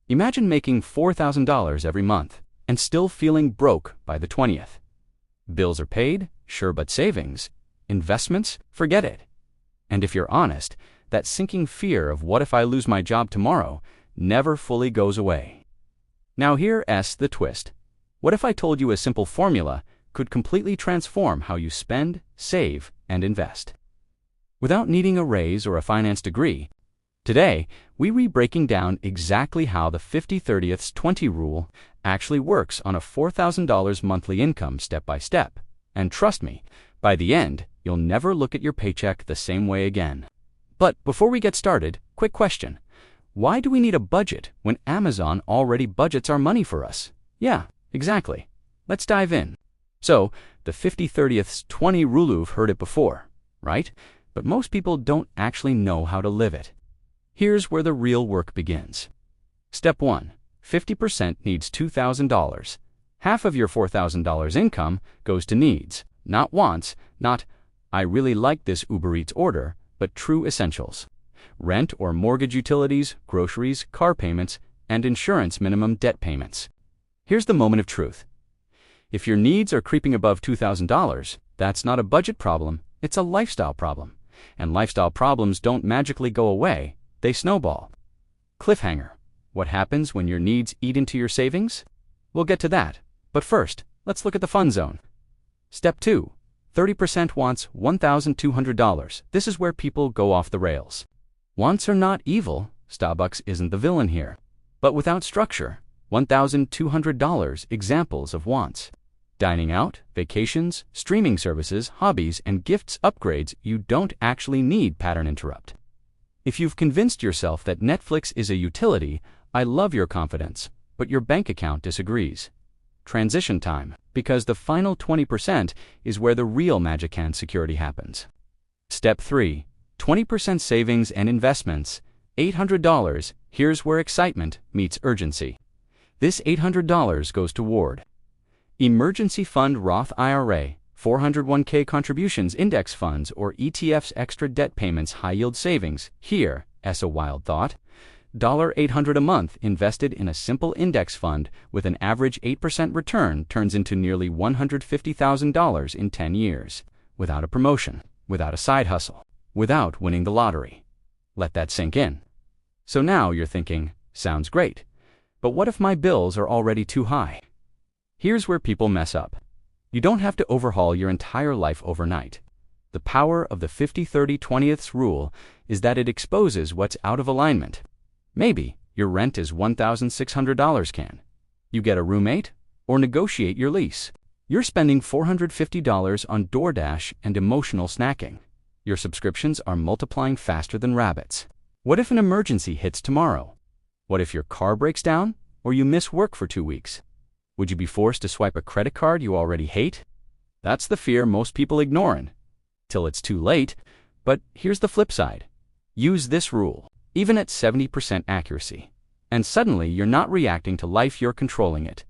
Imagine making $4,000 every month and still feeling broke by the 20th. Bills are paid, sure, but savings, investments, forget it. And if you're honest, that sinking fear of what if I lose my job tomorrow never fully goes away. Now here's the twist. What if I told you a simple formula could completely transform how you spend, save, and invest? Without needing a raise or a finance degree, today we'll be breaking down exactly how the 50-30-20 rule actually works on a $4,000 monthly income step by step. And trust me, by the end, you'll never look at your paycheck the same way again. But before we get started, quick question. Why do we need a budget when Amazon already budgets our money for us? Yeah, exactly. Let's dive in. So, the 50-30-20 rule, you've heard it before, right? But most people don't actually know how to live it. Here's where the real work begins. Step 1. 50% needs $2,000. Half of your $4,000 income goes to needs, not wants, not, I really like this Uber Eats order, but true essentials. Rent or mortgage, utilities, groceries, car payments, and insurance minimum debt payments. Here's the moment of truth. If your needs are creeping above $2,000, that's not a budget problem, it's a lifestyle problem. And lifestyle problems don't magically go away, they snowball. Cliffhanger. What happens when your needs eat into your savings? We'll get to that, but first, let's look at the fun zone. Step 2. 30% wants $1,200. This is where people go off the rails. Wants are not evil, Starbucks isn't the villain here. But without structure, $1,200 examples of wants. Dining out, vacations, streaming services, hobbies, and gifts upgrades you don't actually need pattern interrupt. If you've convinced yourself that Netflix is a utility, I love your confidence, but your bank account disagrees. Transition time, because the final 20% is where the real magic hand security happens. Step 3. 20% savings and investments, $800. Here's where excitement meets urgency. This $800 goes toward emergency fund, Roth IRA, 401k contributions, index funds, or ETFs, extra debt payments, high-yield savings. Here, as a wild thought, $800 a month invested in a simple index fund with an average 8% return turns into nearly $150,000 in 10 years, without a promotion, without a side hustle, without winning the lottery. Let that sink in. So now you're thinking, sounds great, but what if my bills are already too high? Here's where people mess up. You don't have to overhaul your entire life overnight. The power of the 50-30-20 rule is that it exposes what's out of alignment. Maybe your rent is $1,600. Can you get a roommate or negotiate your lease? You're spending $450 on DoorDash and emotional snacking. Your subscriptions are multiplying faster than rabbits. What if an emergency hits tomorrow? What if your car breaks down or you miss work for 2 weeks? Would you be forced to swipe a credit card you already hate? That's the fear most people ignoring till it's too late. But here's the flip side. Use this rule, even at 70% accuracy, and suddenly you're not reacting to life, you're controlling it.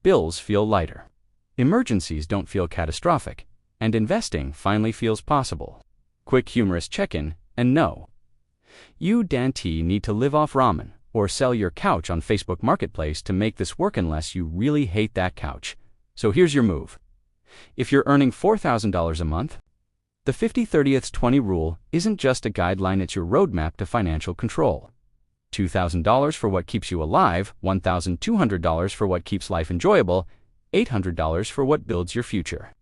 Bills feel lighter. Emergencies don't feel catastrophic, and investing finally feels possible. Quick humorous check-in, and no, you, Dan T, need to live off ramen or sell your couch on Facebook Marketplace to make this work unless you really hate that couch. So here's your move. If you're earning $4,000 a month, the 50-30-20 rule isn't just a guideline, it's your roadmap to financial control. $2,000 for what keeps you alive, $1,200 for what keeps life enjoyable, $800 for what builds your future.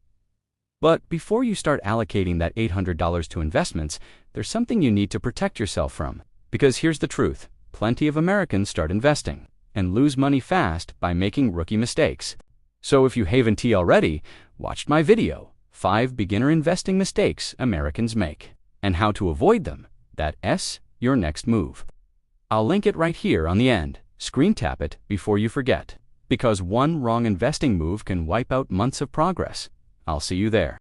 But before you start allocating that $800 to investments, there's something you need to protect yourself from. Because here's the truth. Plenty of Americans start investing and lose money fast by making rookie mistakes. So if you haven't already watched my video, 5 beginner investing mistakes Americans make, and how to avoid them, that's your next move. I'll link it right here on the end. Screen tap it before you forget, because one wrong investing move can wipe out months of progress. I'll see you there.